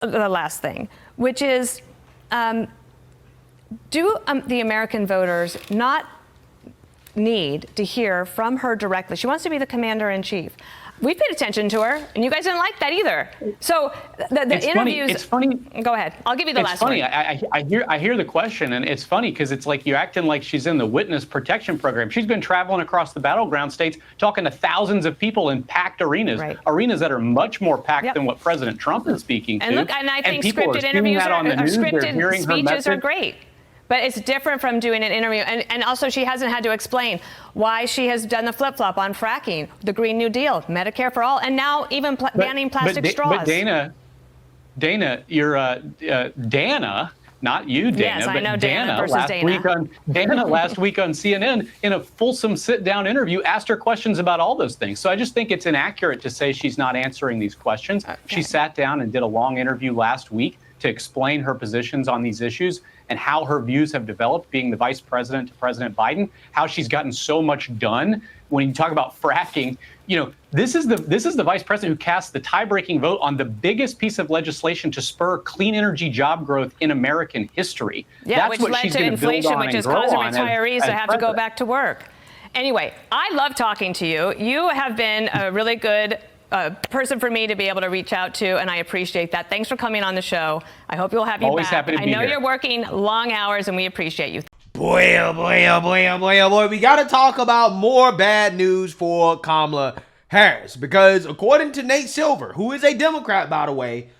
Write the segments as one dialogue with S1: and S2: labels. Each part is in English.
S1: the last thing, which is, do the American voters not need to hear from her directly? She wants to be the commander-in-chief. We paid attention to her, and you guys didn't like that either. So the interviews.
S2: It's funny.
S1: Go ahead. I'll give you the last one.
S2: It's funny. I hear the question, and it's funny because it's like you're acting like she's in the witness protection program. She's been traveling across the battleground states, talking to thousands of people in packed arenas, arenas that are much more packed than what President Trump is speaking to.
S1: And look, and I think scripted interviews or scripted speeches are great. But it's different from doing an interview. And also, she hasn't had to explain why she has done the flip-flop on fracking, the Green New Deal, Medicare for all, and now even banning plastic straws.
S2: But Dana, you're Dana, not you, Dana,
S1: yes,
S2: but
S1: I know Dana versus Dana.
S2: Dana last week on CNN, in a fulsome sit-down interview, asked her questions about all those things. So I just think it's inaccurate to say she's not answering these questions. Okay. She sat down and did a long interview last week to explain her positions on these issues and how her views have developed, being the vice president to President Biden, how she's gotten so much done. When you talk about fracking, you know, this is the vice president who cast the tie-breaking vote on the biggest piece of legislation to spur clean energy job growth in American history.
S1: Yeah,
S2: that's
S1: which
S2: what
S1: led
S2: she's
S1: to inflation, which is causing retirees to have to go back to work. Anyway, I love talking to you. You have been a really good person for me to be able to reach out to, and I appreciate that. Thanks for coming on the show. I hope we'll have you
S2: Always
S1: back.
S2: Happy to be
S1: I know
S2: here.
S1: You're working long hours, and we appreciate you.
S3: Boy, oh boy, oh boy, oh boy, oh boy. We got to talk about more bad news for Kamala Harris, because according to Nate Silver, who is a Democrat, by the way,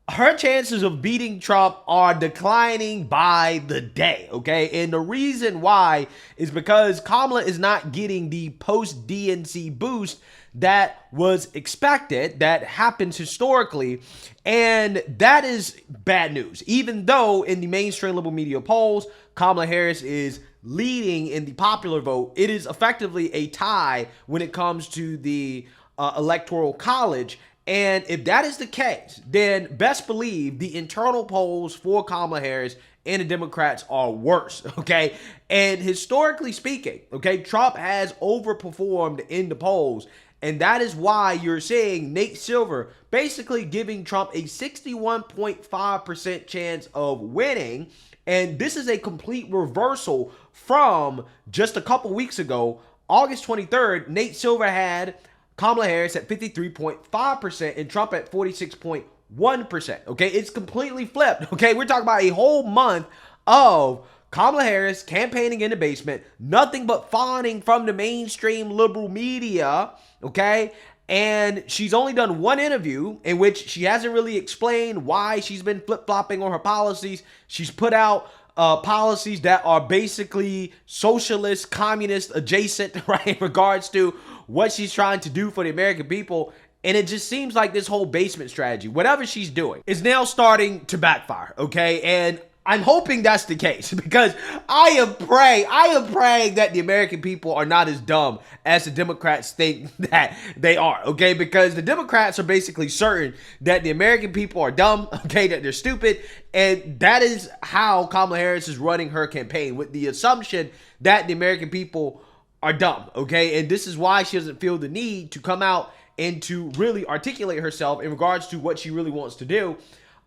S3: her chances of beating Trump are declining by the day, okay? And the reason why is because Kamala is not getting the post-DNC boost that was expected, that happens historically, and that is bad news. Even though in the mainstream liberal media polls, Kamala Harris is leading in the popular vote, it is effectively a tie when it comes to the electoral college. And if that is the case, then best believe the internal polls for Kamala Harris and the Democrats are worse, okay? And historically speaking, okay, Trump has overperformed in the polls, and that is why you're seeing Nate Silver basically giving Trump a 61.5% chance of winning. And this is a complete reversal from just a couple weeks ago. August 23rd, Nate Silver had Kamala Harris at 53.5% and Trump at 46.1%. Okay, it's completely flipped. Okay, we're talking about a whole month of Kamala Harris campaigning in the basement, nothing but fawning from the mainstream liberal media. Okay, and she's only done one interview in which she hasn't really explained why she's been flip-flopping on her policies. She's put out policies that are basically socialist, communist adjacent, right, in regards to what she's trying to do for the American people. And it just seems like this whole basement strategy, whatever she's doing, is now starting to backfire, okay? And I'm hoping that's the case, because I am praying that the American people are not as dumb as the Democrats think that they are, okay? Because the Democrats are basically certain that the American people are dumb, okay, that they're stupid, and that is how Kamala Harris is running her campaign, with the assumption that the American people are dumb, okay? And this is why she doesn't feel the need to come out and to really articulate herself in regards to what she really wants to do.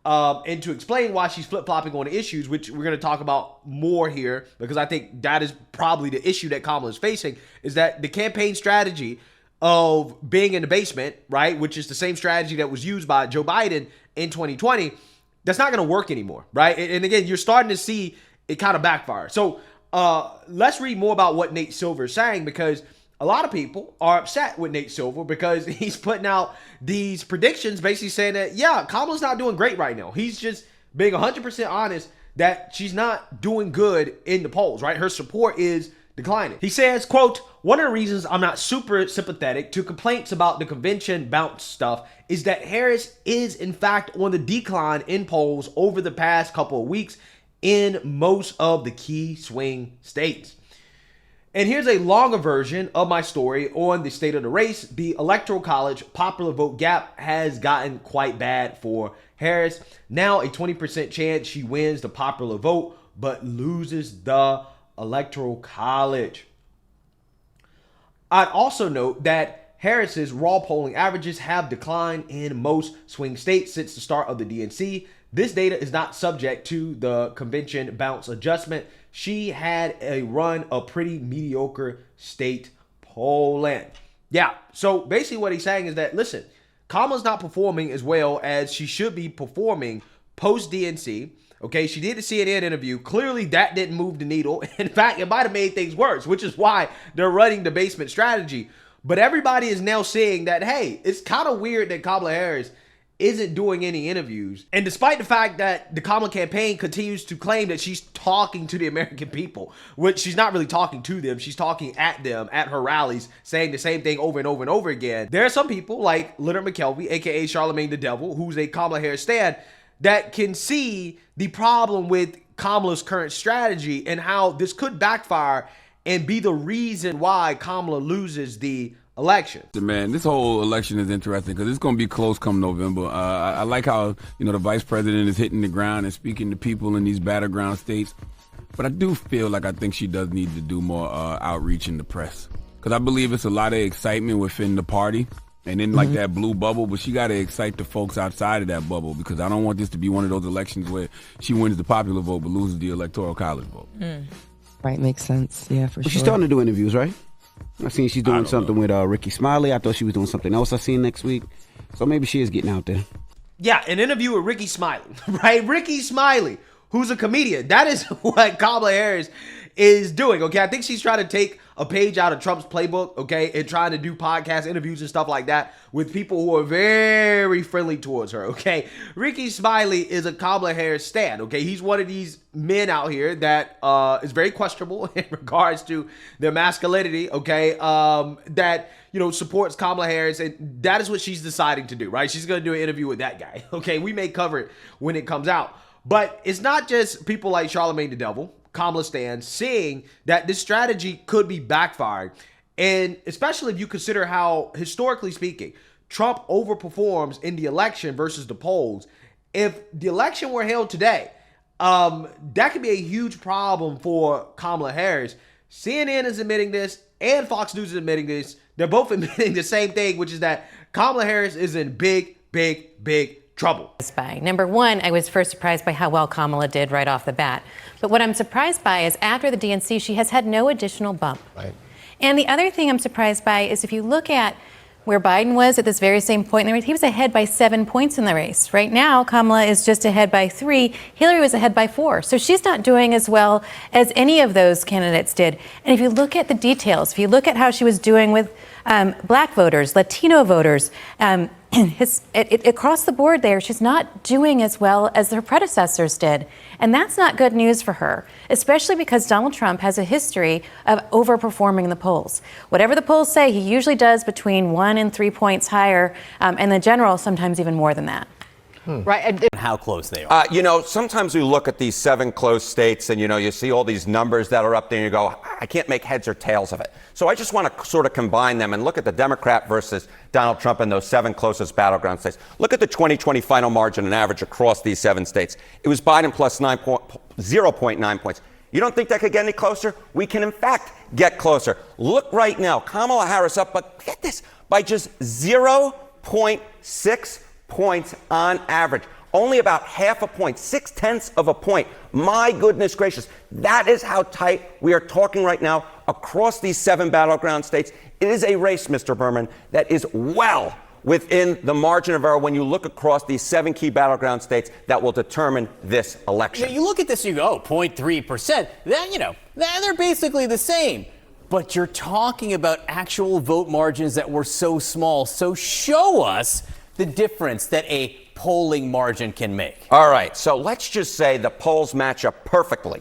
S3: And to explain why she's flip-flopping on the issues, which we're going to talk about more here, because I think that is probably the issue that Kamala is facing, is that the campaign strategy of being in the basement, right, which is the same strategy that was used by Joe Biden in 2020, that's not going to work anymore, right? And again, you're starting to see it kind of backfire. So let's read more about what Nate Silver is saying, because a lot of people are upset with Nate Silver because he's putting out these predictions basically saying that, yeah, Kamala's not doing great right now. He's just being 100% honest that she's not doing good in the polls, right? Her support is declining. He says, quote, "One of the reasons I'm not super sympathetic to complaints about the convention bounce stuff is that Harris is in fact on the decline in polls over the past couple of weeks in most of the key swing states." And here's a longer version of my story on the state of the race. The Electoral College popular vote gap has gotten quite bad for Harris. Now a 20% chance she wins the popular vote, but loses the Electoral College. I'd also note that Harris's raw polling averages have declined in most swing states since the start of the DNC. This data is not subject to the convention bounce adjustment. She had a run of pretty mediocre state polling. Yeah, so basically what he's saying is that, listen, Kamala's not performing as well as she should be performing post-DNC. Okay, she did a CNN interview. Clearly, that didn't move the needle. In fact, it might have made things worse, which is why they're running the basement strategy. But everybody is now saying that, hey, it's kind of weird that Kamala Harris isn't doing any interviews. And despite the fact that the Kamala campaign continues to claim that she's talking to the American people, which she's not really talking to them, she's talking at them at her rallies, saying the same thing over and over and over again. There are some people like Leonard McKelvey, aka Charlamagne the Devil, who's a Kamala Harris stan, that can see the problem with Kamala's current strategy and how this could backfire and be the reason why Kamala loses the election.
S4: Man, this whole election is interesting because it's going to be close come November. I like how, the vice president is hitting the ground and speaking to people in these battleground states. But I do feel like I think she does need to do more outreach in the press, because I believe it's a lot of excitement within the party and in like that blue bubble, but she got to excite the folks outside of that bubble, because I don't want this to be one of those elections where she wins the popular vote but loses the electoral college vote.
S5: Right, makes sense. Yeah, for sure.
S6: She's starting to do interviews, right? I've seen she's doing something with Ricky Smiley. I thought she was doing something else I seen next week. So maybe she is getting out there.
S3: Yeah, an interview with Ricky Smiley, right? Ricky Smiley, who's a comedian. That is what Kamala Harris is doing, okay? I think she's trying to take a page out of Trump's playbook, okay, and trying to do podcast interviews and stuff like that with people who are very friendly towards her, okay? Ricky Smiley is a Kamala Harris stan, okay? He's one of these men out here that is very questionable in regards to their masculinity, okay, that, supports Kamala Harris, and that is what she's deciding to do, right? She's going to do an interview with that guy, okay? We may cover it when it comes out. But it's not just people like Charlamagne the Devil, Kamala stands, saying that this strategy could be backfired. And especially if you consider how, historically speaking, Trump overperforms in the election versus the polls. If the election were held today, that could be a huge problem for Kamala Harris. CNN is admitting this, and Fox News is admitting this. They're both admitting the same thing, which is that Kamala Harris is in big trouble.
S7: Number one, I was first surprised by how well Kamala did right off the bat. But what I'm surprised by is after the DNC, she has had no additional bump. Right. And the other thing I'm surprised by is if you look at where Biden was at this very same point in the race, he was ahead by 7 points in the race. Right now, Kamala is just ahead by 3. Hillary was ahead by 4. So she's not doing as well as any of those candidates did. And if you look at the details, if you look at how she was doing with black voters, Latino voters, across the board there, she's not doing as well as her predecessors did. And that's not good news for her, especially because Donald Trump has a history of overperforming the polls. Whatever the polls say, he usually does between 1 and 3 points higher, and the general sometimes even more than that.
S8: Right, and how close they are.
S9: Sometimes we look at these 7 close states and, you see all these numbers that are up there and you go, I can't make heads or tails of it. So I just want to sort of combine them and look at the Democrat versus Donald Trump in those 7 closest battleground states. Look at the 2020 final margin and average across these 7 states. It was Biden plus 0.9 points. You don't think that could get any closer? We can, in fact, get closer. Look right now, Kamala Harris up, but get this, by just 0.6 points on average. Only about half a point, 0.6 of a point. My goodness gracious. That is how tight we are talking right now across these 7 battleground states. It is a race, Mr. Berman, that is well within the margin of error when you look across these 7 key battleground states that will determine this election.
S8: You look at this and you go, 0.3%. They're basically the same. But you're talking about actual vote margins that were so small. So show us the difference that a polling margin can make.
S9: All right, so let's just say the polls match up perfectly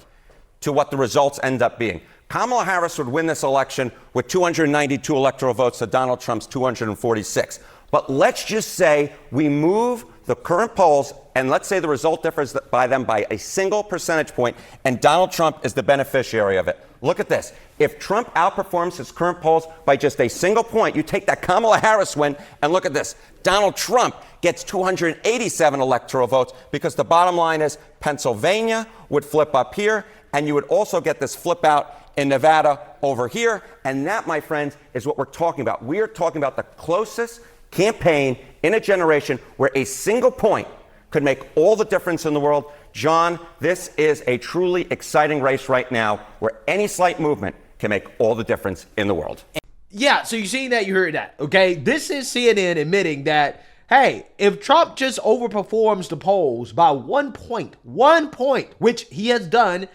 S9: to what the results end up being. Kamala Harris would win this election with 292 electoral votes to Donald Trump's 246. But let's just say we move the current polls, and let's say the result differs by them by a single percentage point, and Donald Trump is the beneficiary of it. Look at this. If Trump outperforms his current polls by just a single point, you take that Kamala Harris win, and look at this. Donald Trump gets 287 electoral votes, because the bottom line is Pennsylvania would flip up here, and you would also get this flip out in Nevada over here. And that, my friends, is what we're talking about. We are talking about the closest campaign in a generation where a single point could make all the difference in the world. John, this is a truly exciting race right now where any slight movement can make all the difference in the world.
S3: Yeah, so you seen that, you heard that, okay? This is CNN admitting that, hey, if Trump just overperforms the polls by 1 point, which he has done,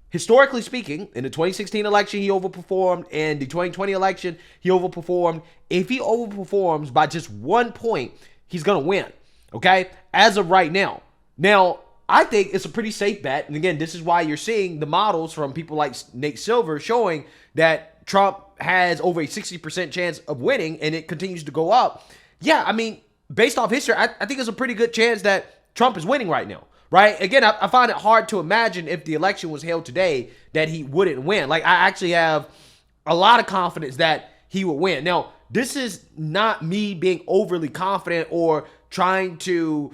S3: historically speaking, in the 2016 election, he overperformed. In the 2020 election, he overperformed. If he overperforms by just 1 point, he's going to win, okay? As of right now. Now, I think it's a pretty safe bet. And again, this is why you're seeing the models from people like Nate Silver showing that Trump has over a 60% chance of winning, and it continues to go up. Yeah, I mean, based off history, I think it's a pretty good chance that Trump is winning right now, right? Again, I find it hard to imagine if the election was held today that he wouldn't win. Like, I actually have a lot of confidence that he will win. Now, this is not me being overly confident or trying to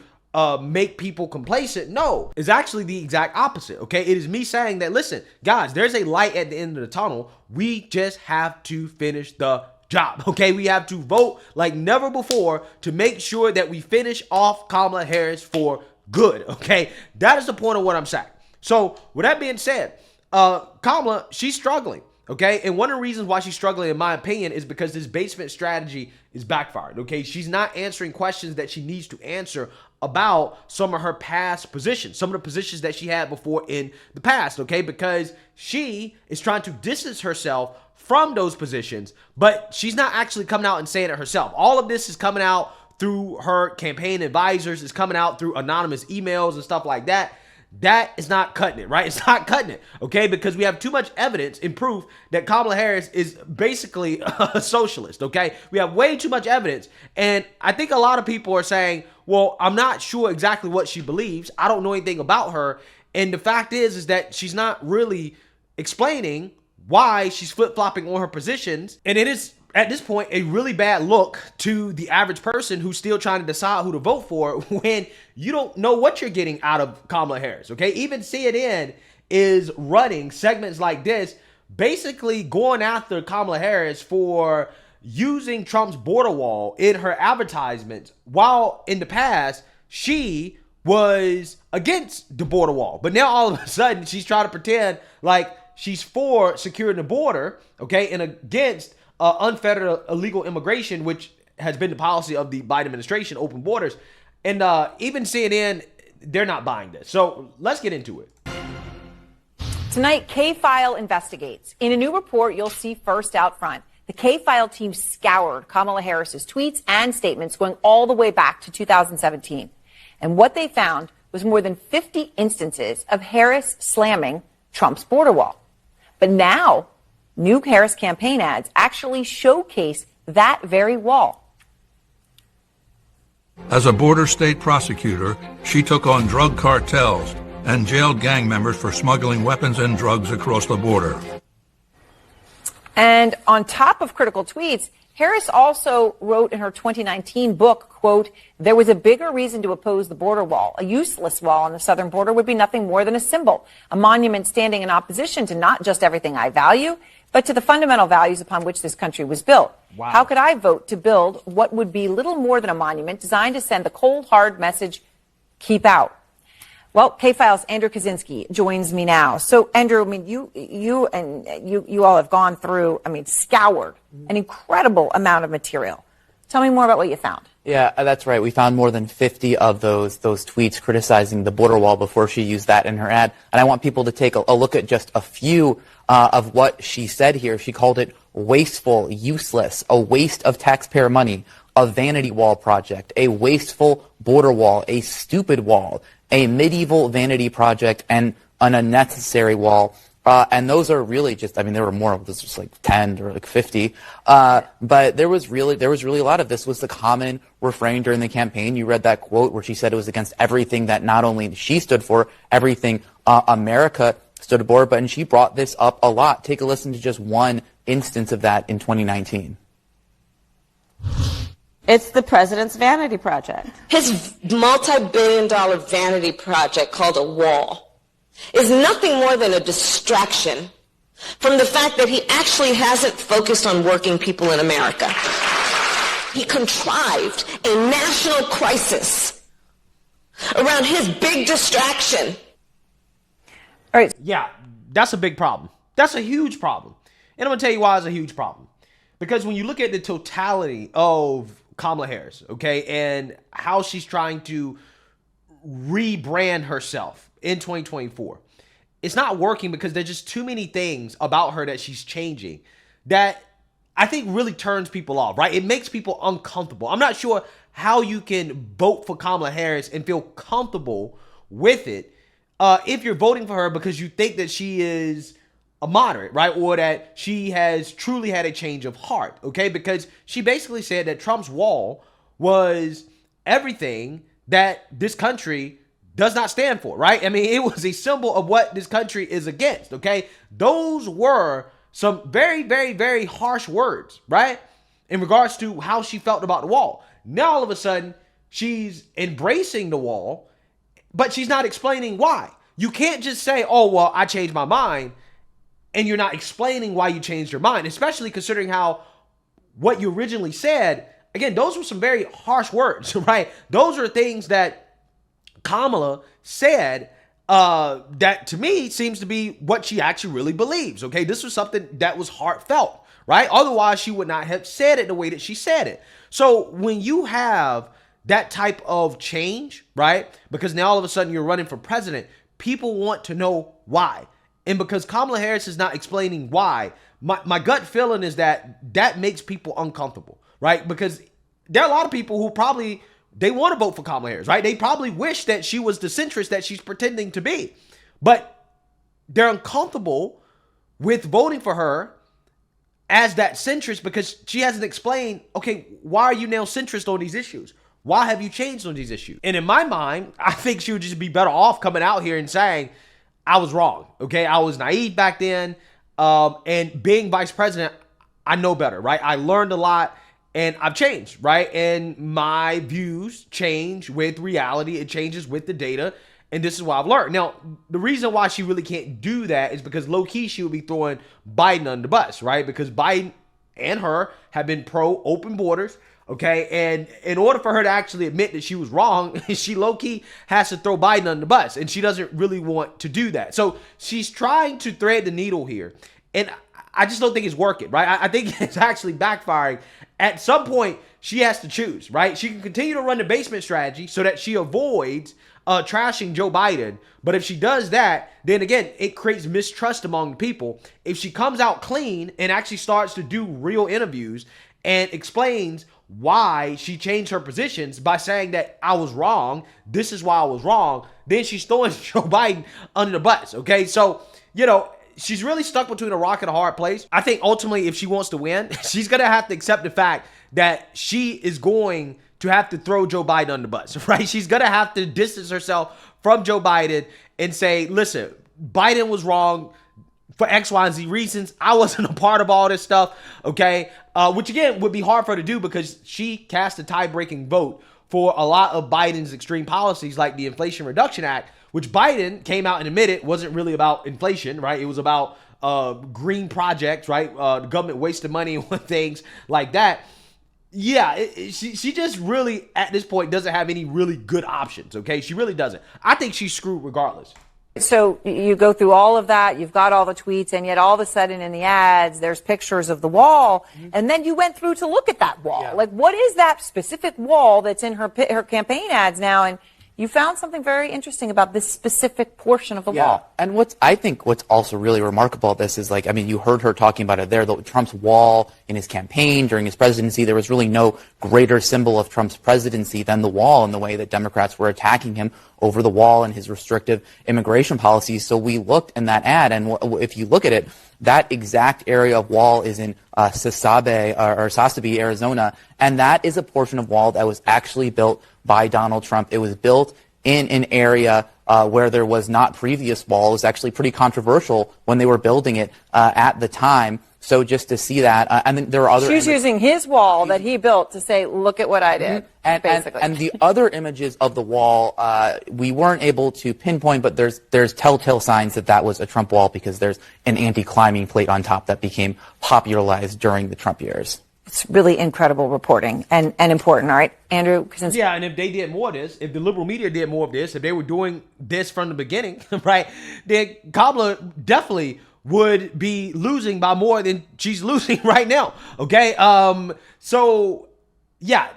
S3: make people complacent. No, it's actually the exact opposite, okay? It is me saying that, listen, guys, there's a light at the end of the tunnel. We just have to finish the job, okay? We have to vote like never before to make sure that we finish off Kamala Harris for good, okay? That is the point of what I'm saying. So with that being said, Kamala, she's struggling, okay? And one of the reasons why she's struggling, in my opinion, is because this basement strategy is backfired, okay? She's not answering questions that she needs to answer about some of her past positions, some of the positions that she had before in the past, okay? Because she is trying to distance herself from those positions, but she's not actually coming out and saying it herself. All of this is coming out through her campaign advisors, it's coming out through anonymous emails and stuff like that. That is not cutting it, right? It's not cutting it, okay? Because we have too much evidence and proof that Kamala Harris is basically a socialist, okay? We have way too much evidence. And I think a lot of people are saying, well, I'm not sure exactly what she believes. I don't know anything about her. And the fact is that she's not really explaining why she's flip-flopping on her positions. And it is, at this point, a really bad look to the average person who's still trying to decide who to vote for when you don't know what you're getting out of Kamala Harris, okay? Even CNN is running segments like this, basically going after Kamala Harris for using Trump's border wall in her advertisements, while in the past, she was against the border wall. But now all of a sudden, she's trying to pretend like she's for securing the border, okay, and against unfettered illegal immigration, which has been the policy of the Biden administration, open borders. And even CNN, they're not buying this. So let's get into it.
S10: Tonight, K-File investigates. In a new report, you'll see first out front. The K-File team scoured Kamala Harris's tweets and statements going all the way back to 2017. And what they found was more than 50 instances of Harris slamming Trump's border wall. But now, new Harris campaign ads actually showcase that very wall.
S11: As a border state prosecutor, she took on drug cartels and jailed gang members for smuggling weapons and drugs across the border.
S10: And on top of critical tweets, Harris also wrote in her 2019 book, quote, "There was a bigger reason to oppose the border wall. A useless wall on the southern border would be nothing more than a symbol, a monument standing in opposition to not just everything I value, but to the fundamental values upon which this country was built. Wow. How could I vote to build what would be little more than a monument designed to send the cold, hard message, keep out?" Well, K-File's Andrew Kaczynski joins me now. So, Andrew, I mean, you all have gone through, scoured an incredible amount of material. Tell me more about what you found.
S12: Yeah, that's right. We found more than 50 of those tweets criticizing the border wall before she used that in her ad. And I want people to take a look at just a few of what she said here. She called it wasteful, useless, a waste of taxpayer money, a vanity wall project, a wasteful border wall, a stupid wall, a medieval vanity project, and an unnecessary wall. And those are really just, there were more of this, just like 10 or like 50. But there was really a lot of this was the common refrain during the campaign. You read that quote where she said it was against everything that not only she stood for, everything America stood for, but she brought this up a lot. Take a listen to just one instance of that in 2019.
S13: It's the president's vanity project.
S14: His multi-billion-dollar vanity project called a wall is nothing more than a distraction from the fact that he actually hasn't focused on working people in America. He contrived a national crisis around his big distraction.
S10: All right.
S3: Yeah, that's a big problem. That's a huge problem. And I'm going to tell you why it's a huge problem. Because when you look at the totality of Kamala Harris, okay, and how she's trying to rebrand herself in 2024, it's not working because there's just too many things about her that she's changing that I think really turns people off, right? It makes people uncomfortable. I'm not sure how you can vote for Kamala Harris and feel comfortable with it if you're voting for her because you think that she is a moderate, right? Or that she has truly had a change of heart, okay? Because she basically said that Trump's wall was everything that this country does not stand for, right? I mean, it was a symbol of what this country is against, okay? Those were some very, very, very harsh words, right? In regards to how she felt about the wall. Now, all of a sudden, she's embracing the wall, but she's not explaining why. You can't just say, oh, well, I changed my mind, and you're not explaining why you changed your mind, especially considering how what you originally said, again, those were some very harsh words, right? Those are things that Kamala said that to me seems to be what she actually really believes, okay? This was something that was heartfelt, right? Otherwise, she would not have said it the way that she said it. So when you have that type of change, right? Because now all of a sudden you're running for president, people want to know why. And because Kamala Harris is not explaining why, my gut feeling is that makes people uncomfortable, right? Because there are a lot of people who probably, they want to vote for Kamala Harris, right? They probably wish that she was the centrist that she's pretending to be. But they're uncomfortable with voting for her as that centrist because she hasn't explained, okay, why are you now centrist on these issues? Why have you changed on these issues? And in my mind, I think she would just be better off coming out here and saying, I was wrong, okay? I was naive back then, and being vice president, I know better, right? I learned a lot, and I've changed, right? And my views change with reality. It changes with the data, and this is what I've learned. Now, the reason why she really can't do that is because low-key she would be throwing Biden under the bus, right? Because Biden and her have been pro-open borders, okay? And in order for her to actually admit that she was wrong, she low-key has to throw Biden under the bus, and she doesn't really want to do that. So she's trying to thread the needle here, and I just don't think it's working, right? I think it's actually backfiring. At some point, she has to choose, right? She can continue to run the basement strategy so that she avoids trashing Joe Biden. But if she does that, then again, it creates mistrust among the people. If she comes out clean and actually starts to do real interviews and explains why she changed her positions by saying that I was wrong, this is why I was wrong, then she's throwing Joe Biden under the bus, okay? So, you know, she's really stuck between a rock and a hard place. I think ultimately if she wants to win, she's going to have to accept the fact that she is going to have to throw Joe Biden under the bus, right? She's going to have to distance herself from Joe Biden and say, listen, Biden was wrong for X, Y, and Z reasons. I wasn't a part of all this stuff, okay? Which, again, would be hard for her to do because she cast a tie-breaking vote for a lot of Biden's extreme policies like the Inflation Reduction Act, which Biden came out and admitted wasn't really about inflation, right? It was about green projects, right? The government wasted money on things like that. Yeah, she just really, at this point, doesn't have any really good options, okay? She really doesn't. I think she's screwed regardless.
S10: So you go through all of that, you've got all the tweets, and yet all of a sudden in the ads, there's pictures of the wall, and then you went through to look at that wall. Yeah. Like, what is that specific wall that's in her campaign ads now? And you found something very interesting about this specific portion of the wall.
S12: And I think what's also really remarkable about this is, like, I mean, you heard her talking about it there, Trump's wall in his campaign during his presidency. There was really no greater symbol of Trump's presidency than the wall and the way that Democrats were attacking him over the wall and his restrictive immigration policies. So we looked in that ad, and if you look at it, that exact area of wall is in Sasabe, Arizona, and that is a portion of wall that was actually built by Donald Trump. It was built in an area where there was not previous wall is actually pretty controversial when they were building it at the time. So just to see that, and then there are other.
S10: She's using his wall that he built to say, "Look at what I did." Basically,
S12: and the other images of the wall, we weren't able to pinpoint, but there's telltale signs that was a Trump wall because there's an anti-climbing plate on top that became popularized during the Trump years.
S10: It's really incredible reporting and important. All right, Andrew.
S3: Yeah, and if they did more of this, if the liberal media did more of this, if they were doing this from the beginning, right, then Kamala definitely would be losing by more than she's losing right now. Okay, so yeah,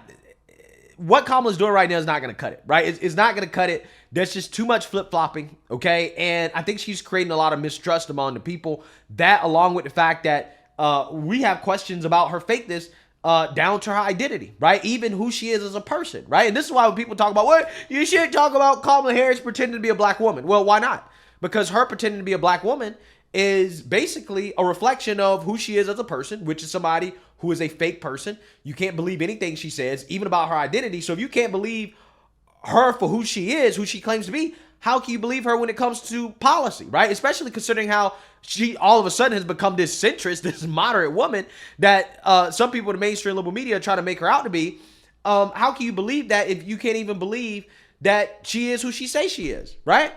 S3: what Kamala's doing right now is not going to cut it. Right, it's not going to cut it. There's just too much flip-flopping. Okay, and I think she's creating a lot of mistrust among the people. That, along with the fact that we have questions about her fakeness down to her identity, right? Even who she is as a person, right? And this is why when people talk about, well, you shouldn't talk about Kamala Harris pretending to be a black woman. Well, why not? Because her pretending to be a black woman is basically a reflection of who she is as a person, which is somebody who is a fake person. You can't believe anything she says, even about her identity. So if you can't believe her for who she is, who she claims to be, how can you believe her when it comes to policy, right? Especially considering how she all of a sudden has become this centrist, this moderate woman that some people in the mainstream liberal media try to make her out to be. How can you believe that if you can't even believe that she is who she says she is, right?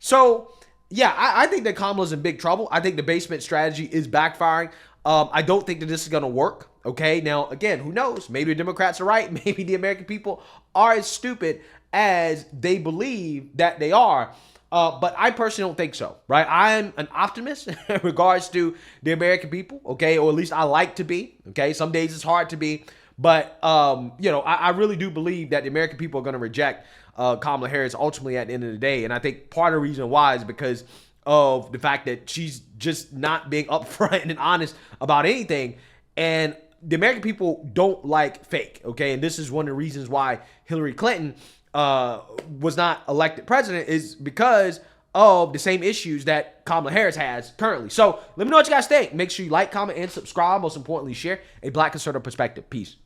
S3: So, yeah, I think that Kamala's in big trouble. I think the basement strategy is backfiring. I don't think that this is going to work. Okay, now, again, who knows? Maybe the Democrats are right. Maybe the American people are as stupid as they believe that they are. But I personally don't think so, right? I'm an optimist in regards to the American people, okay? Or at least I like to be, okay? Some days it's hard to be. But, I really do believe that the American people are going to reject Kamala Harris ultimately at the end of the day. And I think part of the reason why is because of the fact that she's just not being upfront and honest about anything. And the American people don't like fake, okay? And this is one of the reasons why Hillary Clinton was not elected president, is because of the same issues that Kamala Harris has currently. So let me know what you guys think. Make sure you like, comment, and subscribe. Most importantly, share a Black conservative perspective. Peace.